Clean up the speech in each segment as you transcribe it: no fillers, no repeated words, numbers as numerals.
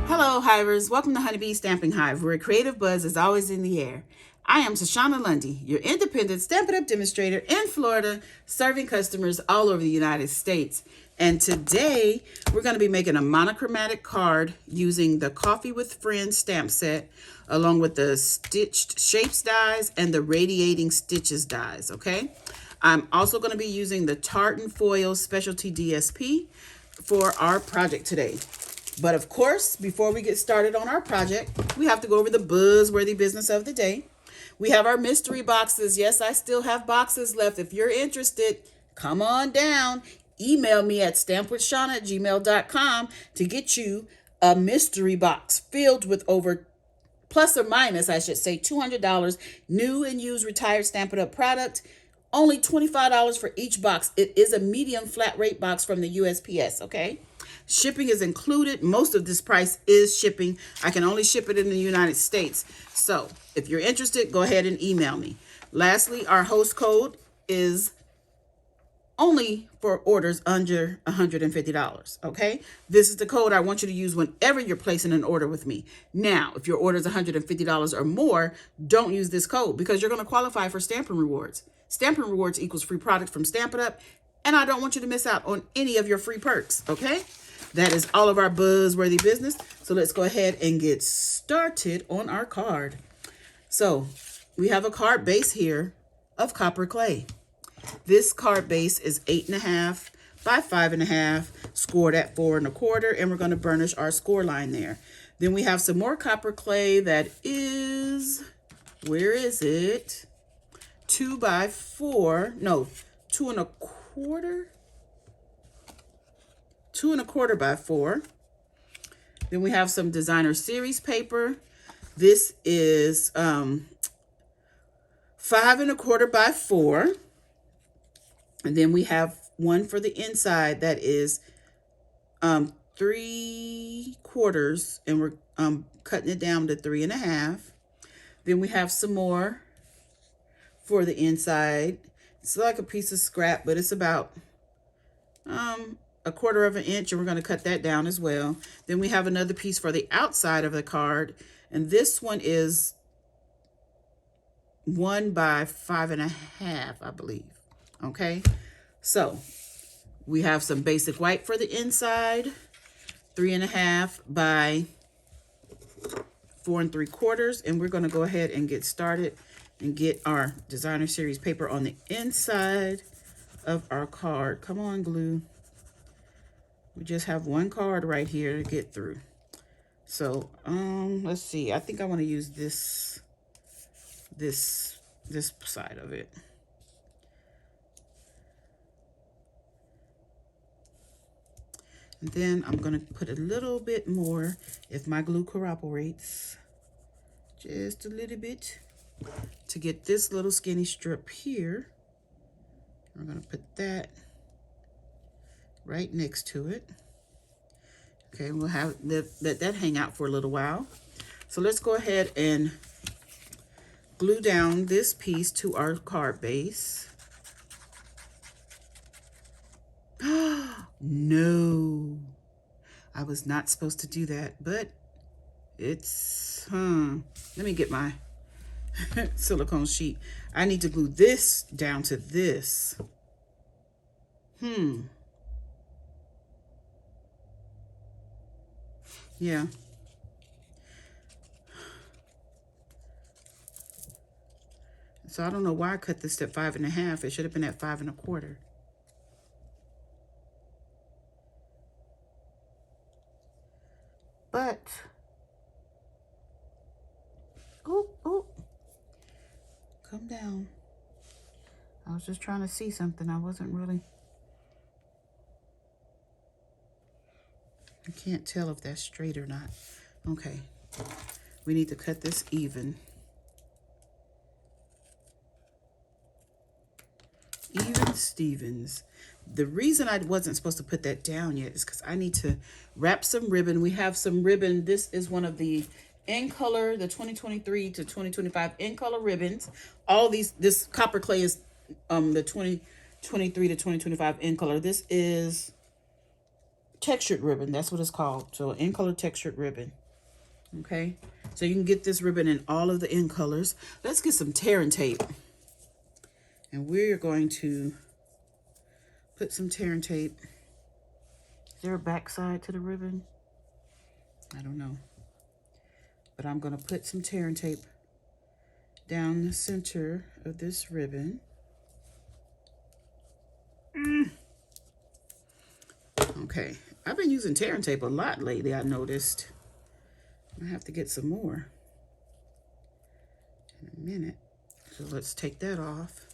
Hello, Hivers. Welcome to Honeybee Stamping Hive, where creative buzz is always in the air. I am Tashana Lundy, your independent Stampin' Up! Demonstrator in Florida, serving customers all over the United States. And today, we're going to be making a monochromatic card using the Coffee with Friends stamp set, along with the Stitched Shapes dies and the Radiating Stitches dies, okay? I'm also going to be using the Tartan Foils Specialty DSP for our project today. But of course, before we get started on our project, we have to go over the buzzworthy business of the day. We have our mystery boxes. Yes, I still have boxes left. If you're interested, come on down. Email me at stampwithshauna@gmail.com to get you a mystery box filled with over, plus or minus, I should say, $200 new and used retired Stampin' Up! Product. Only $25 for each box. It is a medium flat rate box from the USPS, okay? Shipping is included. Most of this price is shipping. I can only ship it in the United States. So if you're interested, go ahead and email me. Lastly, our host code is only for orders under $150, okay? This is the code I want you to use whenever you're placing an order with me. Now, if your order is $150 or more, don't use this code because you're going to qualify for Stampin' Rewards. Stampin' Rewards equals free product from Stampin' Up! And I don't want you to miss out on any of your free perks, okay? That is all of our buzzworthy business. So let's go ahead and get started on our card. So we have a card base here of copper clay. This card base is 8.5 by 5.5, scored at 4 1/4, and we're going to burnish our score line there. Then we have some more copper clay that is, where is it? 2 by 4, no, 2 1/4. 2 1/4 by 4. Then we have some designer series paper. This is 5 1/4 by 4. And then we have one for the inside that is 3/4, and we're cutting it down to 3.5. Then we have some more for the inside. It's like a piece of scrap, but it's about 1/4 of an inch, and we're going to cut that down as well. Then we have another piece for the outside of the card, and this one is 1 by 5.5, I believe. Okay, so we have some basic white for the inside, 3.5 by 4 3/4, and we're going to go ahead and get started and get our designer series paper on the inside of our card. Come on, glue. We just have one card right here to get through. So, let's see. I think I want to use this side of it. And then I'm going to put a little bit more, if my glue cooperates, just a little bit, to get this little skinny strip here. We're going to put that right next to it. Okay, we'll have let that hang out for a little while. So let's go ahead and glue down this piece to our card base. No, I was not supposed to do that, but it's, let me get my silicone sheet. I need to glue this down to this. Yeah. So I don't know why I cut this at 5.5. It should have been at 5 1/4. But, oh, come down. I was just trying to see something. I wasn't really. I can't tell if that's straight or not. Okay, we need to cut this even. Even Stevens. The reason I wasn't supposed to put that down yet is because I need to wrap some ribbon. We have some ribbon. This is one of the in color, the 2023 to 2025 in color ribbons. All these, this copper clay is the 2023 to 2025 in color. This is textured ribbon. That's what it's called. So in color textured ribbon. Okay. So you can get this ribbon in all of the in colors. Let's get some tearing tape. And we're going to put some tearing tape. Is there a back side to the ribbon? I don't know. But I'm going to put some tearing tape down the center of this ribbon. Okay, I've been using tearing tape a lot lately, I noticed. I have to get some more in a minute. So let's take that off.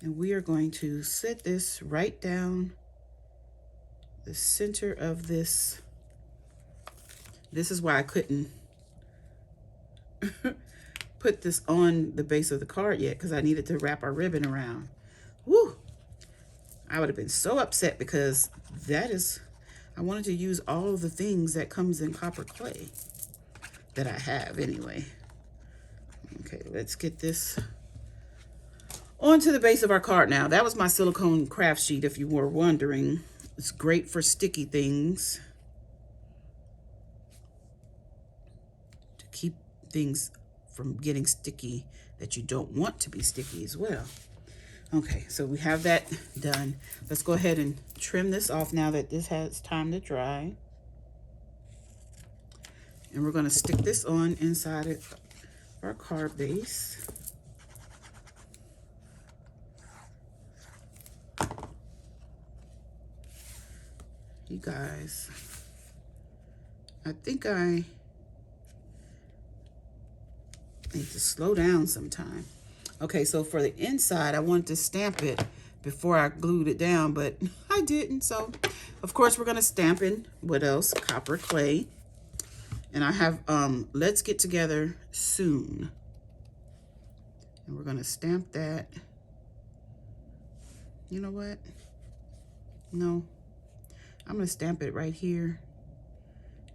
And we are going to set this right down the center of this. This is why I couldn't put this on the base of the card yet, because I needed to wrap our ribbon around. Woo! I would have been so upset because I wanted to use all of the things that comes in copper clay that I have anyway. Okay, let's get this onto the base of our card now. That was my silicone craft sheet, if you were wondering. It's great for sticky things, to keep things from getting sticky that you don't want to be sticky as well. Okay, so we have that done. Let's go ahead and trim this off now that this has time to dry. And we're going to stick this on inside of our card base. You guys, I think I need to slow down sometime. Okay, so for the inside, I wanted to stamp it before I glued it down, but I didn't. So, of course, we're going to stamp in, what else? Copper clay. And I have Let's Get Together Soon. And we're going to stamp that. You know what? No. I'm going to stamp it right here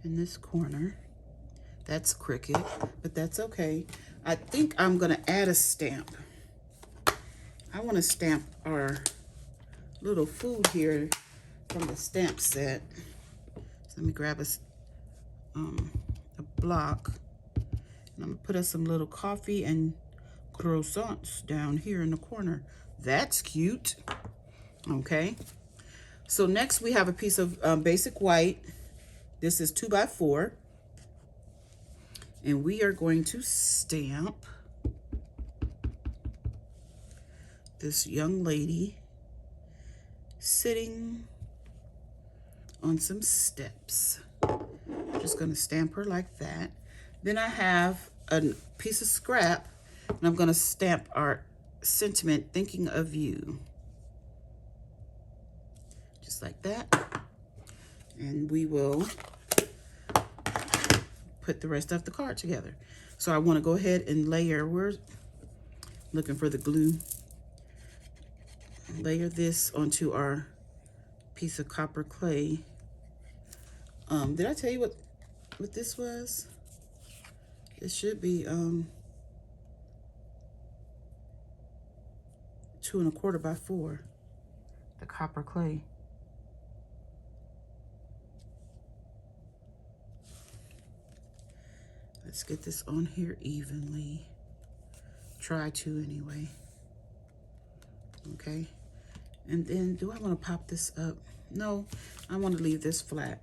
in this corner. That's crooked, but that's okay. I think I'm going to add a stamp. I want to stamp our little food here from the stamp set. So let me grab a block. And I'm going to put us some little coffee and croissants down here in the corner. That's cute. Okay. So next we have a piece of basic white. This is 2x4. And we are going to stamp this young lady sitting on some steps. I'm just going to stamp her like that. Then I have a piece of scrap, and I'm going to stamp our sentiment, thinking of you. Just like that. And we will put the rest of the card together. So I want to go ahead and layer, we're looking for the glue. Layer this onto our piece of copper clay. Did I tell you what this was? It should be 2 1/4 by 4, the copper clay. Let's get this on here evenly. Try to anyway. Okay. And then do I want to pop this up? No, I want to leave this flat.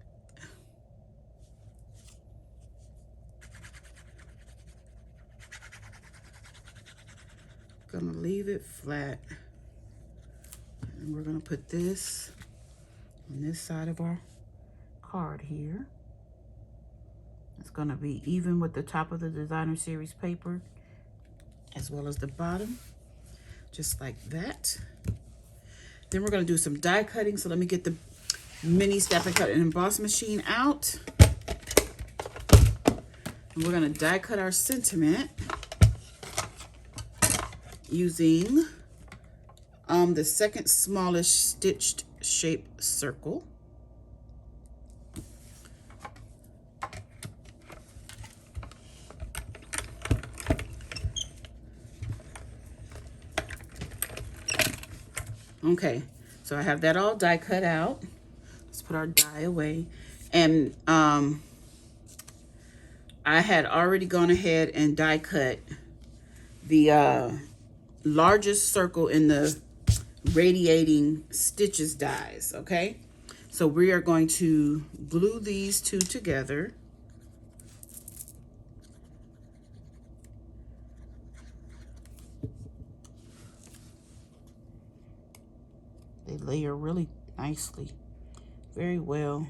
Gonna leave it flat. And we're gonna put this on this side of our card here. It's going to be even with the top of the designer series paper as well as the bottom, just like that. Then we're going to do some die cutting. So let me get the mini Snap and Cut and Emboss machine out. And we're going to die cut our sentiment using the second smallest stitched shape circle. Okay, so I have that all die cut out. Let's put put our die away. And I had already gone ahead and die cut the largest circle in the radiating stitches dies, okay? So we are going to glue these two together. They layer really nicely, very well.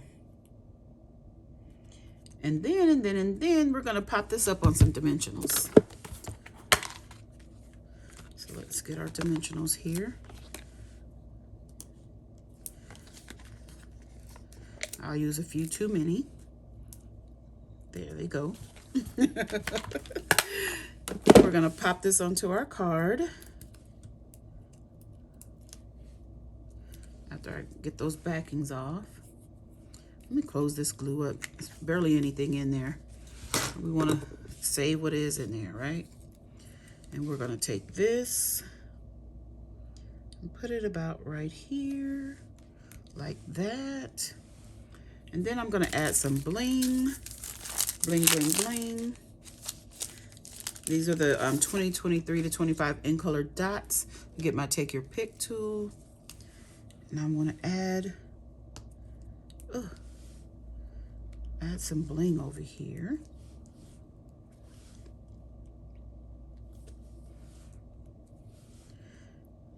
And then we're gonna pop this up on some dimensionals. So let's get our dimensionals here. I'll use a few too many. There they go. We're gonna pop this onto our card. After I get those backings off. Let me close this glue up. There's barely anything in there. We want to save what is in there, right? And we're going to take this and put it about right here, like that. And then I'm going to add some bling, bling, bling, bling. These are the 2023 to 25 in color dots. Get my take your pick tool. And I'm going to add some bling over here.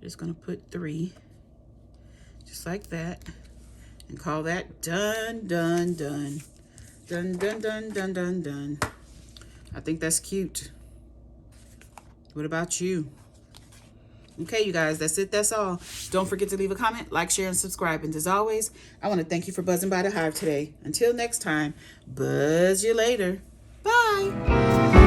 Just gonna put 3, just like that, and call that done, done, done, done, done, done, done, done, done. I think that's cute. What about you? Okay, you guys, that's it. That's all. Don't forget to leave a comment, like, share, and subscribe. And as always, I want to thank you for buzzing by the Hive today. Until next time, buzz you later. Bye.